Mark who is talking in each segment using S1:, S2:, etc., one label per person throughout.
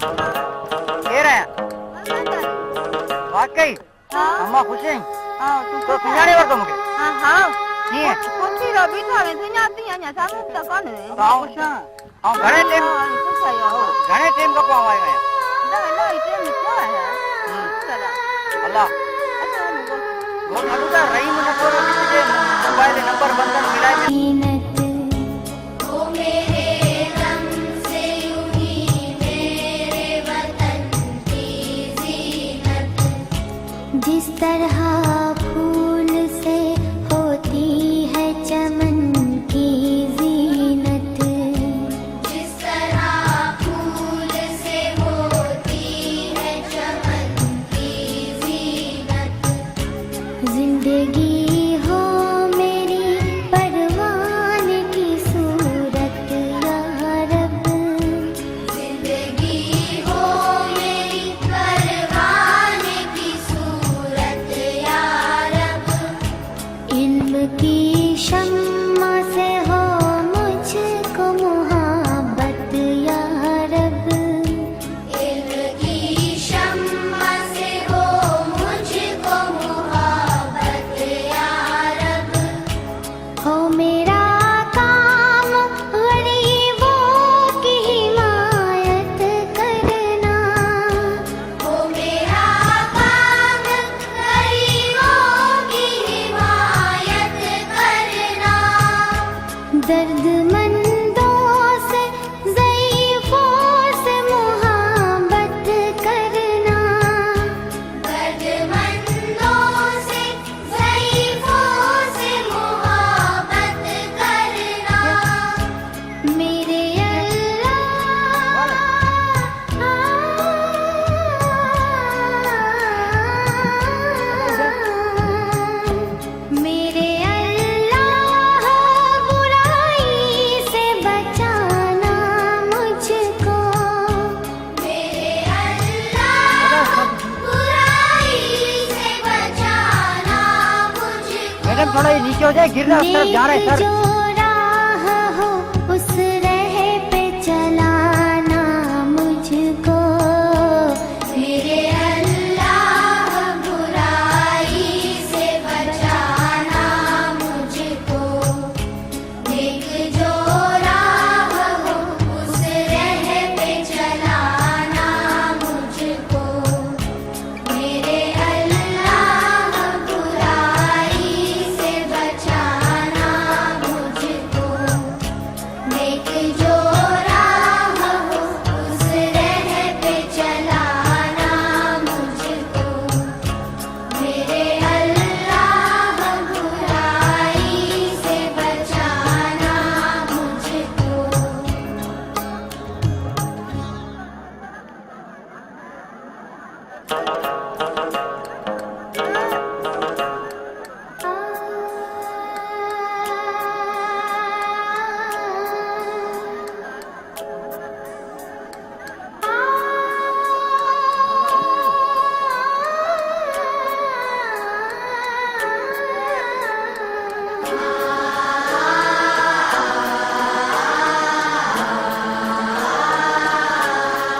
S1: कह रहे हैं वाकई अम्मा खुश हैं तो सुनाने वाला मुझे
S2: हाँ हाँ
S1: नहीं है
S2: कुछ ही रवि था मैं सुनाती हूँ ना सामने तक कौन है
S1: खुश हैं हाँ घने टाइम का पाँव आए हैं अल्लाह वो नालू का रही मुझे तो मोबाइल नंबर बंधन मिला
S3: जिस तरह फूल से होती है चमन की जीनत,
S4: जिस तरह फूल से होती है चमन की जीनत,
S3: जिंदगी हो मेरी परवान की सूरत या रब,
S4: जिंदगी हो मेरी परवान की सूरत या रब,
S3: इल्म की शम्मा से हो मुझको मुहब्बत या रब,
S4: इल्म की शम्मा से हो मुझको मुहब्बत या रब,
S3: हो मेरा काम गरीबों की हिमायत करना,
S4: हो मेरा काम गरीबों की हिमायत करना,
S3: दर्दमंदों से ज़ईफ़ों से मुहब्बत करना,
S4: दर्दमंदों से ज़ईफ़ों से मुहब्बत करना,
S3: मेरे मेरे अल्लाह बुराई से बचाना मुझको,
S4: मेरे अल्लाह बुराई से बचाना मुझको,
S1: मैडम थोड़ा ये नीचे हो जाए गिरना उस तरफ जा रहे हैं सर
S3: जो राह हो उस राह पे चलाना मुझको,
S4: मेरे अल्लाह बुराई से बचाना मुझको, एक जो राह हो उस राह पे चलाना मुझको, मेरे अल्लाह बुराई से बचाना मुझको, एक जो राह हो उस राह पे चलाना मुझको, मेरे अल्लाह बुराई से बचाना मुझको।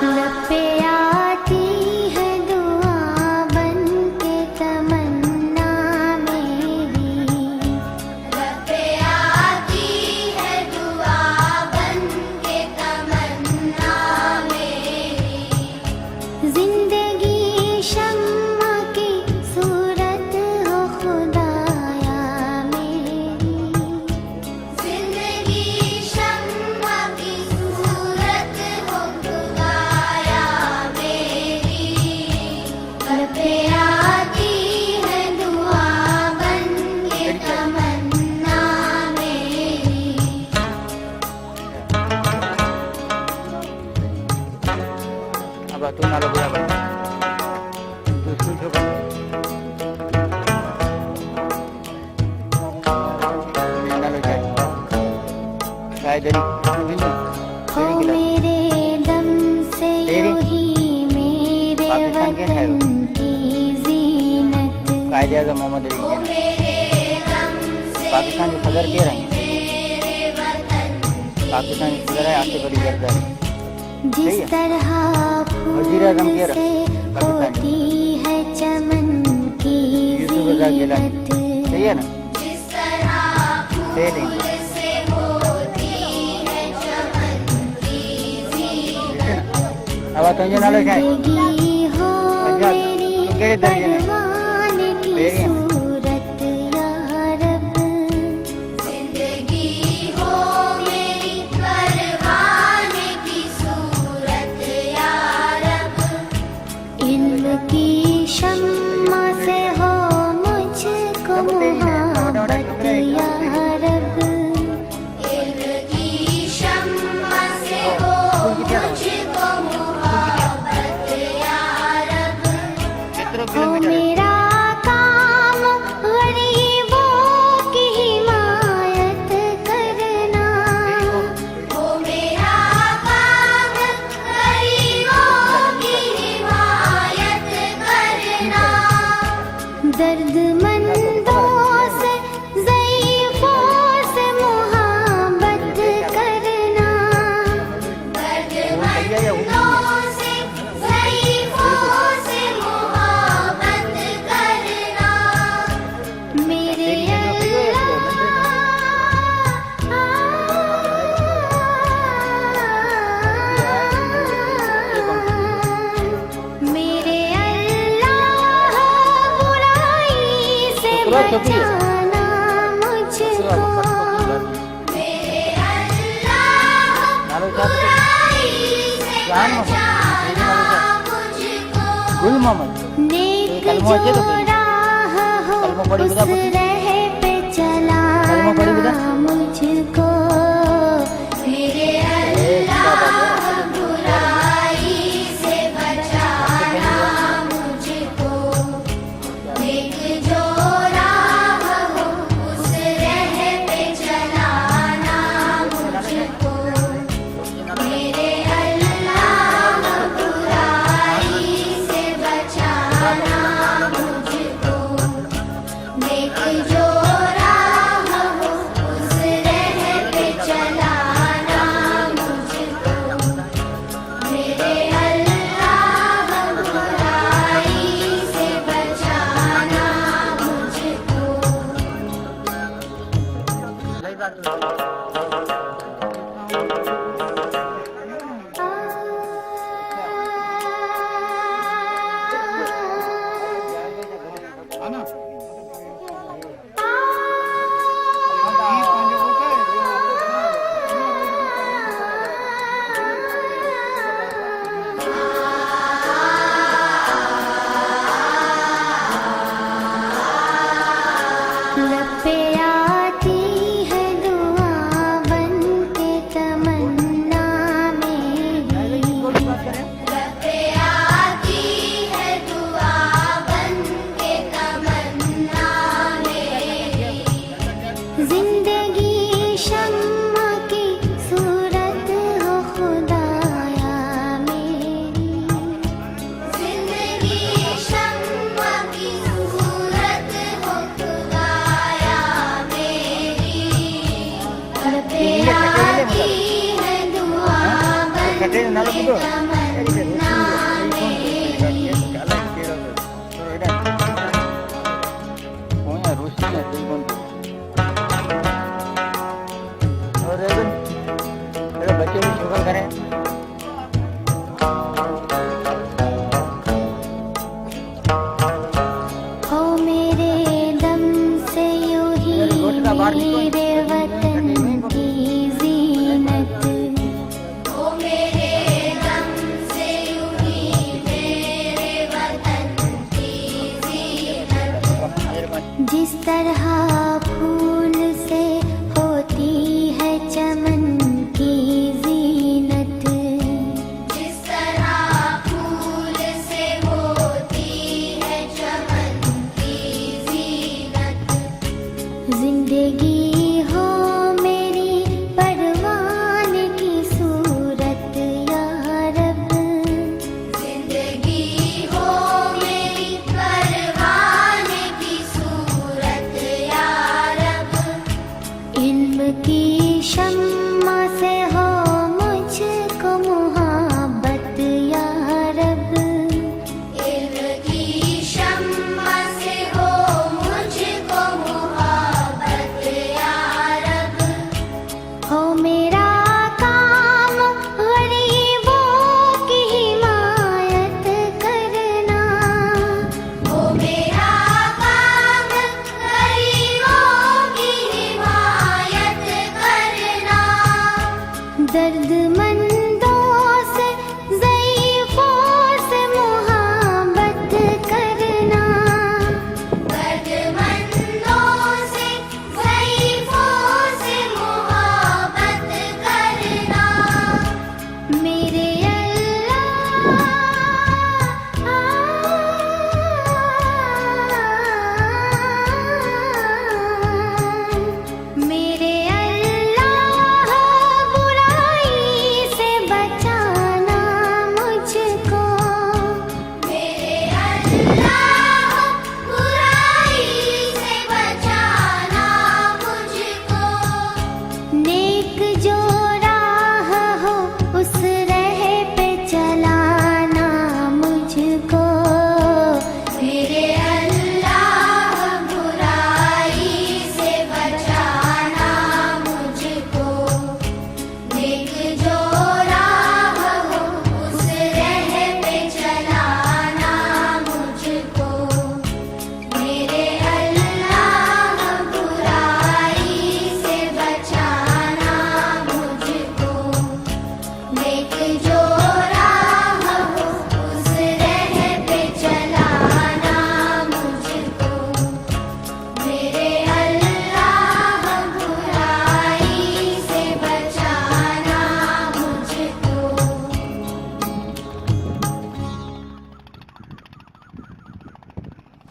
S3: लब पे आती है दुआ बन के तमन्ना मेरी,
S4: लब पे आती है दुआ बन के तमन्ना मेरी,
S3: जिंदगी शम्मा की सूरत हो खुदाया मेरी,
S4: जिंदगी शम्मा की सूरत हो खुदाया मेरी, लब पे आती है दुआ बन के तमन्ना मेरी।
S1: अब तू नालो बुरा बन तू सुन जो बन नालो जाए शायद
S3: हो मेरे दम से यूं ही मेरे
S1: पाकिस्तान के है
S3: वतन की जीनत,
S1: कायदे आज़म मोहम्मद अली
S4: ओ मेरे दम से
S1: पाकिस्तान के सदर के रहे
S4: मेरे वतन की
S1: पाकिस्तान के सदर है आसिफ अली जरदारी
S3: जिस तरह
S1: वजीर आज़म
S3: फूल
S1: कह रहा,
S3: से
S1: पाकिस्तानी।
S3: होती है चमन की
S1: यूसुफ रज़ा गिलानी।
S3: ज़ीनत।
S1: सही है ना?
S4: जिस तरह
S1: सही नहीं।
S4: फूल से होती है चमन की ज़ीनत।
S1: अब तुझे नाले क्या है?
S3: जिंदगी हो
S1: अच्छा,
S3: मेरी
S1: तुम केड़े दर्जे में?
S3: परवान की
S1: तेरी हैं?
S3: सूरत या रब।
S4: जिंदगी हो मेरी परवाने की सूरत या रब।
S3: इल्म की शम्मा से हो मुझको मोहब्बत या रब।
S4: इल्म की शम्मा से हो मुझको मोहब्बत या रब।
S1: कितने
S3: हो
S1: किलोमीटर है?
S3: मेरा काम गरीबों की हिमायत करना।
S4: वो मेरा काम गरीबों की हिमायत करना।
S3: दर्दमंदों से ज़ईफ़ों से मोहब्बत करना।
S4: दर्दमंदों से ज़ईफ़ों से मोहब्बत करना।
S3: मेरे मेरे अल्लाह बुराई से बचाना मुझको।
S4: मेरे अल्लाह
S1: नालो क्या है?
S4: बुराई से
S1: जान मोहम्मद।
S4: बचाना मुझको।
S1: गुल मोहम्मद।
S3: नेक
S1: कलमा अच्छे तो
S3: जो
S1: पढ़ी।
S3: राह हो
S1: कलमा पढ़ी
S3: उस
S1: बता पुत्र।
S3: राह पे
S1: कलमा पढ़ी बता।
S3: चलाना मुझको।
S4: मेरे अल्लाह बुराई से बचाना मुझको। नेक जो राह हो उस राह पे चलाना मुझको। मेरे अल्लाह बुराई से बचाना मुझको। नेक जो राह हो उस राह पे चलाना मुझको। मेरे अल्लाह बुराई से बचाना मुझको।
S3: लब पे आती है दुआ बन के तमन्ना मेरी।
S4: पे आती है दुआ बन के तमन्ना मेरी।
S3: जिंदगी शम्मा की सूरत हो खुदाया मेरी।
S4: जिंदगी शम्मा की सूरत हो खुदाया मेरी। घर पे आती है दुआ बन
S1: कटे नालो
S4: के
S1: कुदो।
S4: तमन्ना मेरी।
S1: रोशनी है दिल बंद। और मेरे बच्चे भी शुक्र करें।
S3: हो मेरे दम से यूं ही मेरे वतन की ज़ीनत।
S4: वो मेरे दम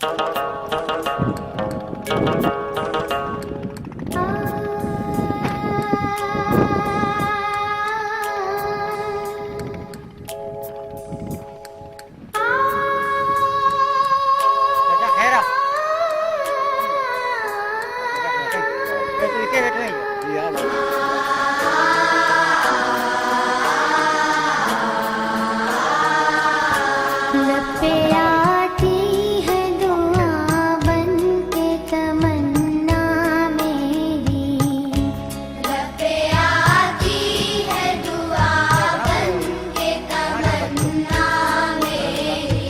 S1: चाचा खैरा तू इथे बैठो
S3: लब पे आती है दुआ बन के तमन्ना मेरी,
S4: लब पे आती है दुआ बन के तमन्ना मेरी,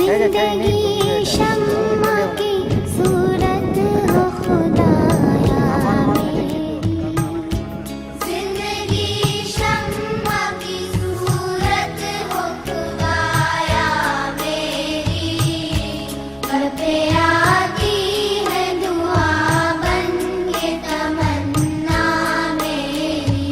S3: जिंदगी शम्मा की सूरत हो खुदाया मेरी,
S4: जिंदगी शम्मा की सूरत हो खुदाया मेरी, लब पे आती है दुआ बन के तमन्ना मेरी।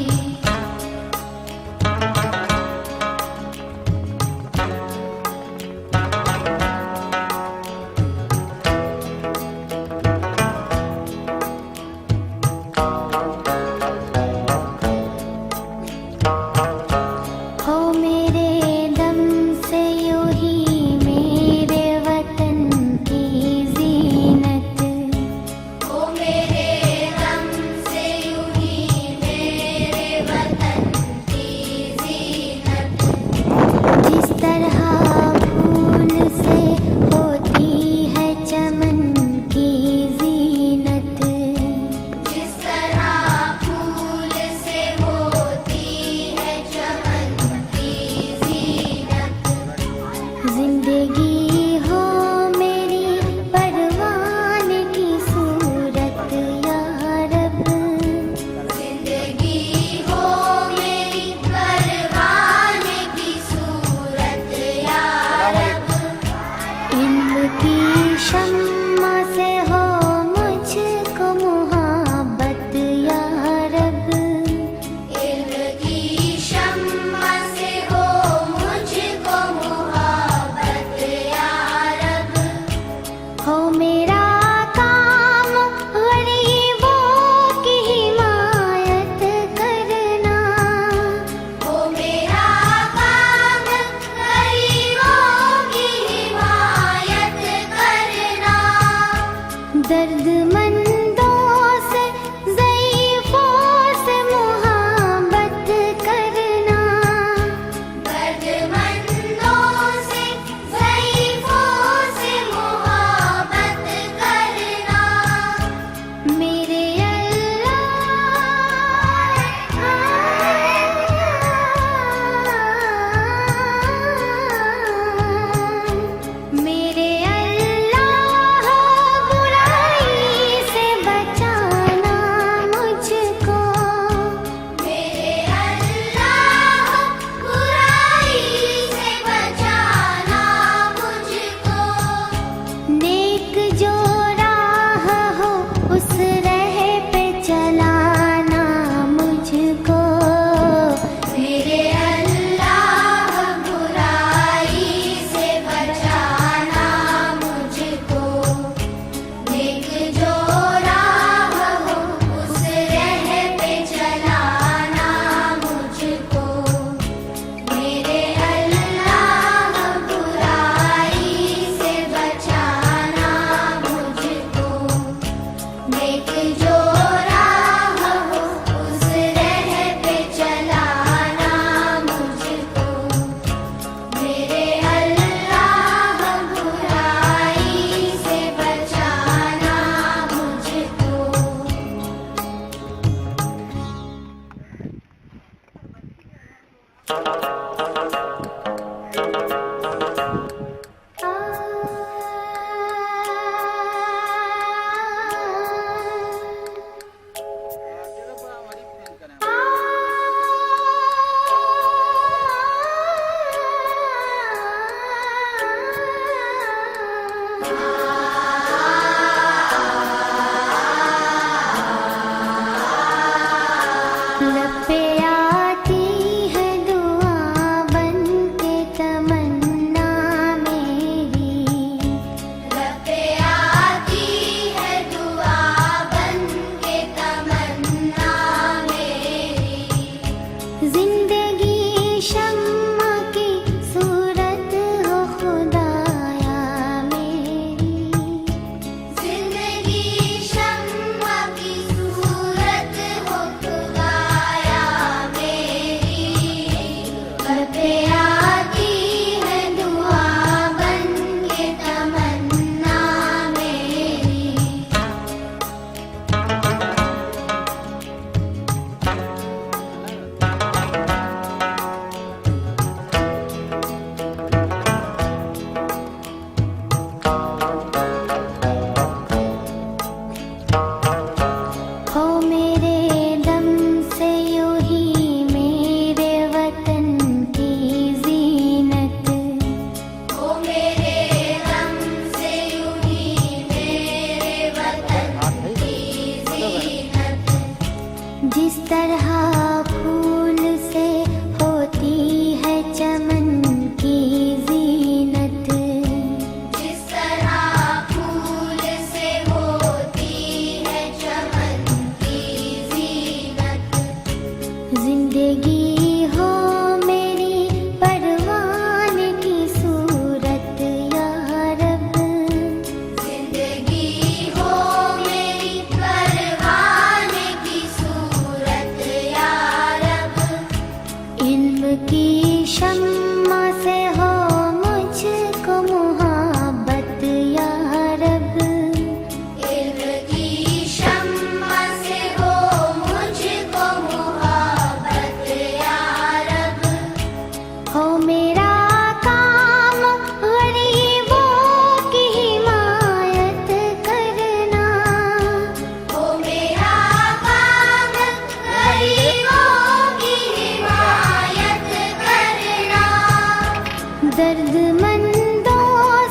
S3: दर्दमंदों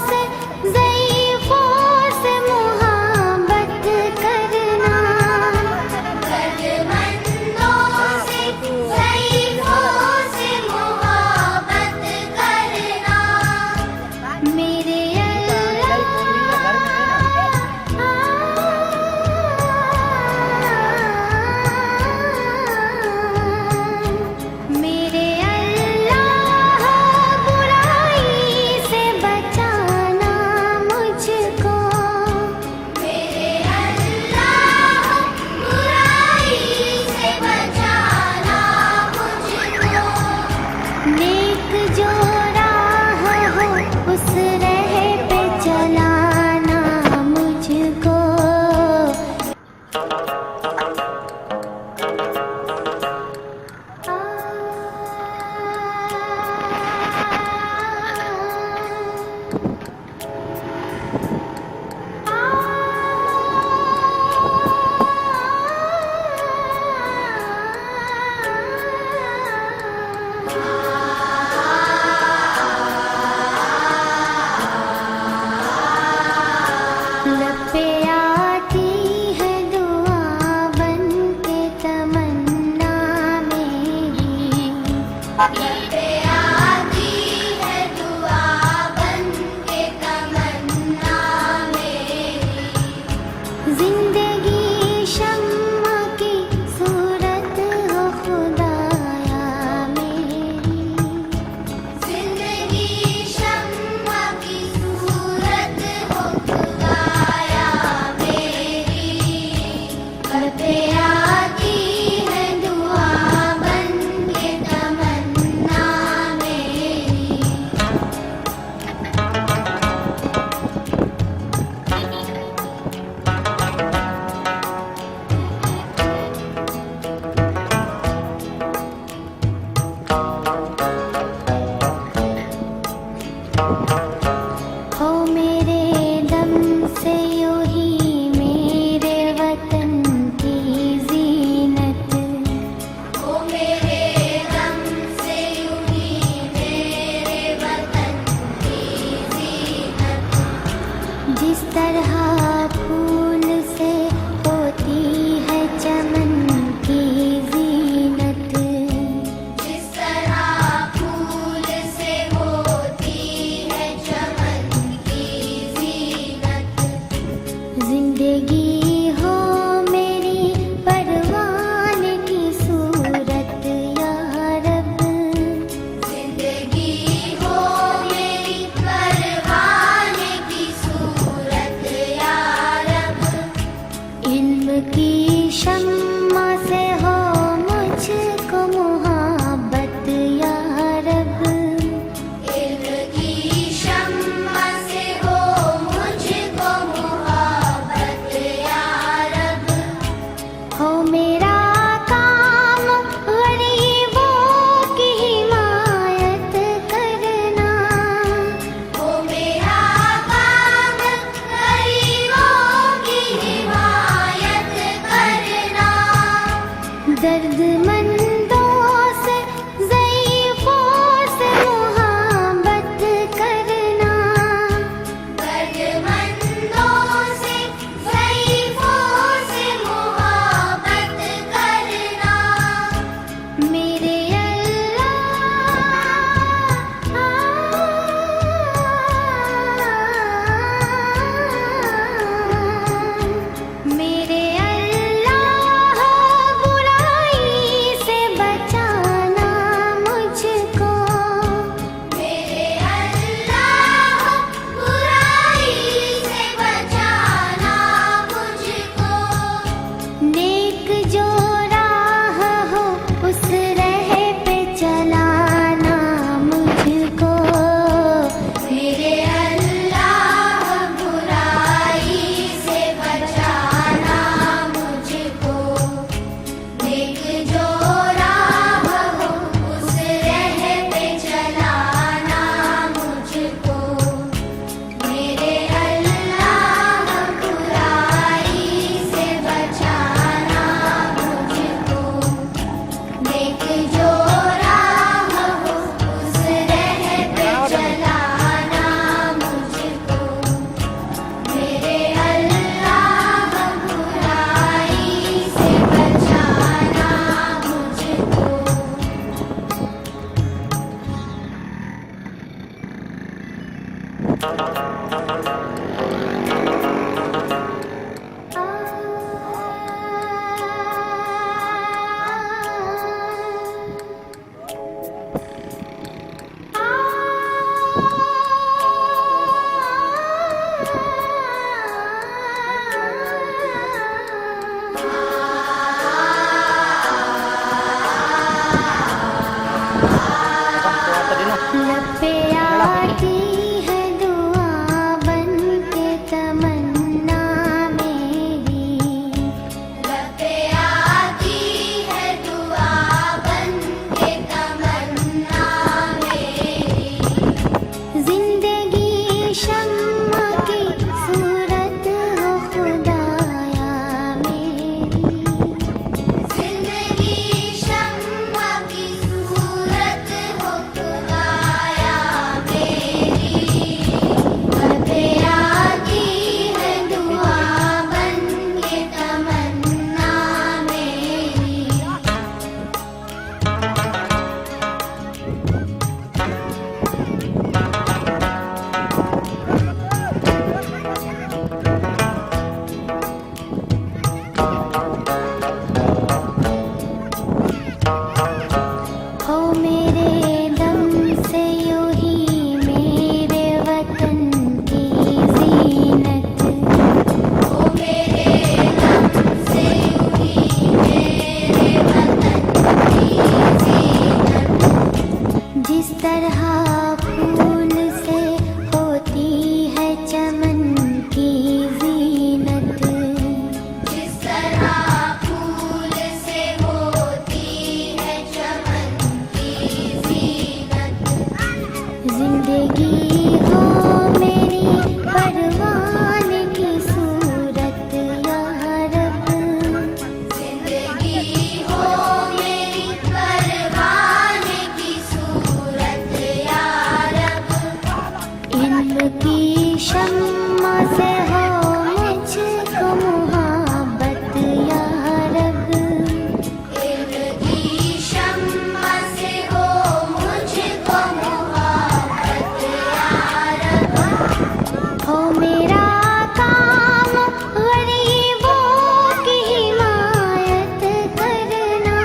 S3: से ज़ईफ़ों से मुहाबत करना
S4: दर्दमंदों से ज़ईफ़ों से मुहाबत करना
S3: मेरे मेरे अल्लाह बुराई से बचाना मुझको
S4: मेरे अल्लाह बुराई से बचाना मुझको
S3: नेक जो राह हो उस राह पे चलाना मुझको लब पे आती है दुआ बन के तमन्ना मेरी
S4: पे आती है दुआ बन के तमन्ना मेरी
S3: जिंदगी शम्मा की सूरत हो खुदाया मेरी
S4: जिंदगी शम्मा की सूरत हो खुदाया मेरी घर पे आती है दुआ बन के तमन्ना मेरी
S3: लब पे आती है दुआ बन के तमन्ना मेरी,
S4: लब पे आती है दुआ बन के तमन्ना मेरी,
S3: जिंदगी शम्मा की सूरत हो खुदाया मेरी,
S4: जिंदगी शम्मा की सूरत हो खुदाया मेरी, लब पे आती है दुआ बन के तमन्ना मेरी।
S3: हो मेरे दम से यूं ही मेरे वतन की जीनत,
S4: ओ मेरे दम से यूं ही मेरे वतन की जीनत,
S3: जिस तरह फूल से होती है चमन की जीनत,
S4: जिस तरह फूल से होती है चमन की जीनत,
S3: जिंदगी हो मेरी परवान की सूरत या रब,
S4: जिंदगी हो मेरी परवान की सूरत या रब,
S3: इल्म की शम्मा से हो मुझको मुहब्बत या रब,
S4: इल्म की शम्मा से हो मुझको मुहब्बत या रब,
S3: हो मेरा काम गरीबों की हिमायत करना,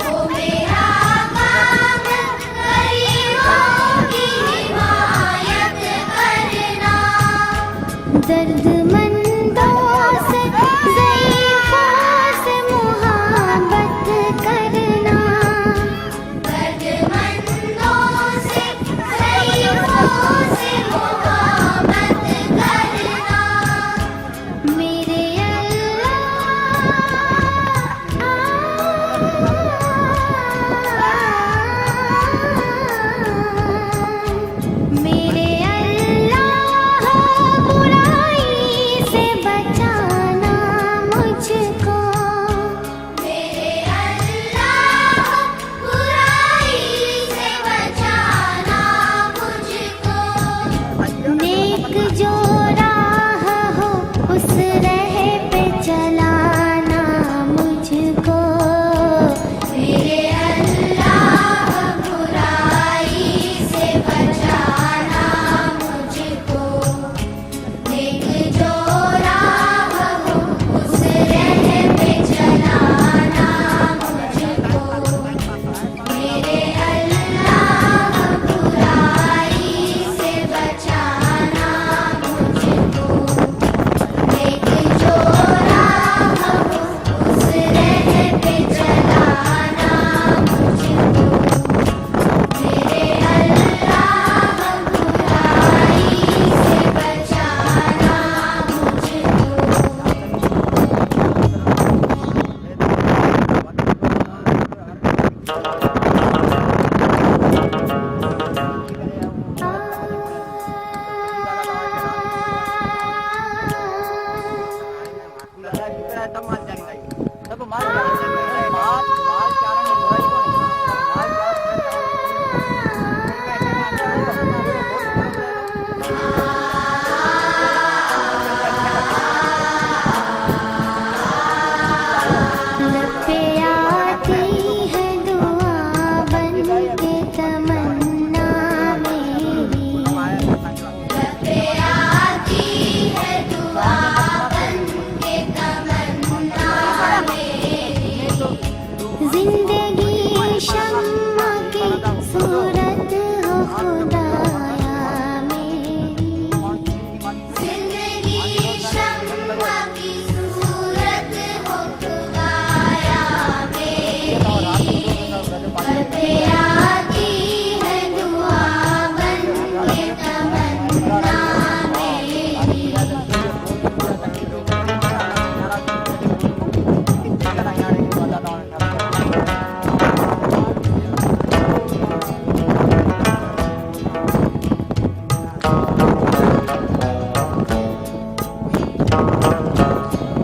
S4: ओ मेरा काम गरीबों की हिमायत करना,
S3: दर्दमंदों से ज़ईफ़ों से मुहब्बत करना,
S4: दर्दमंदों से ज़ईफ़ों से मुहब्बत करना,
S3: मेरे अल्लाह मेरे अल्लाह बुराई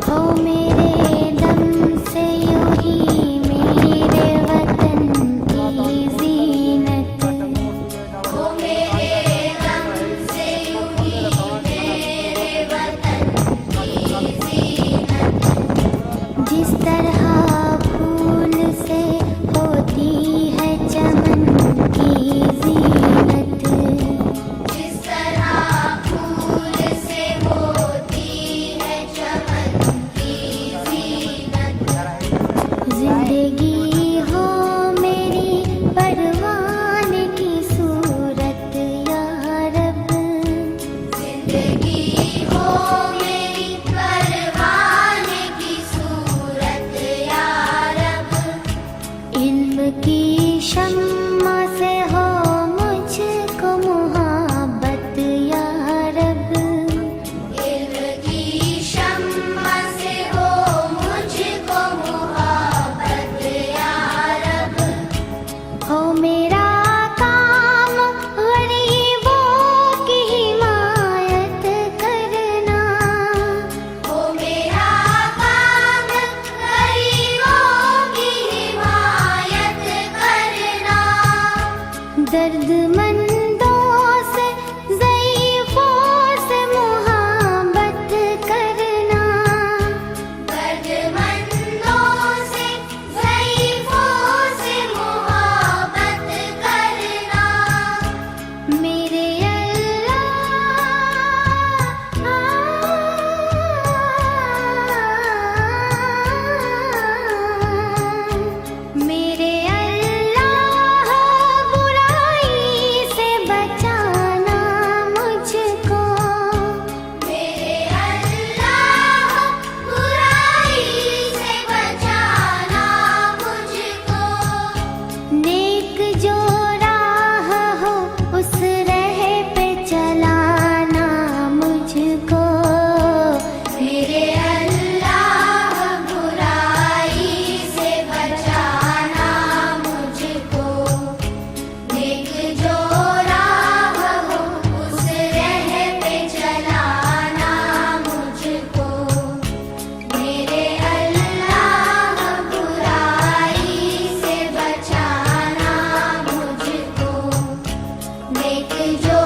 S3: हो मेरे दम से यूं ही मेरे वतन की जीनत,
S4: ओ मेरे दम से यूं ही मेरे वतन की जीनत,
S3: जिस तरह फूल से होती है चमन की जीनत,
S4: जिस तरह फूल से होती है चमन की जीनत,
S3: जिंदगी हो मेरी परवान की सूरत या रब,
S4: जिंदगी हो मेरी परवान की सूरत या रब,
S3: इल्म की शम्मा से हो मुझको मुहब्बत या रब,
S4: इल्म की शम्मा से हो मुझको मुहब्बत या रब,
S3: हो मेरा काम गरीबों की हिमायत करना,
S4: हो मेरा काम गरीबों की हिमायत करना,
S3: दर्दमंदों से ज़ईफ़ों से मुहब्बत करना,
S4: दर्दमंदों से ज़ईफ़ों से मुहब्बत करना,
S3: मेरे अल्लाह, मेरे अल्लाह बुराई से बचाना मुझको,
S4: मेरे अल्लाह बुराई से बचाना मुझको,
S3: नेक जो राह हो उस राह पे चलाना मुझको,
S4: मेरे अल्लाह बुराई से बचाना मुझको, नेक जो राह हो उस राह पे चलाना मुझको, मेरे अल्लाह बुराई से बचाना मुझको, नेक जो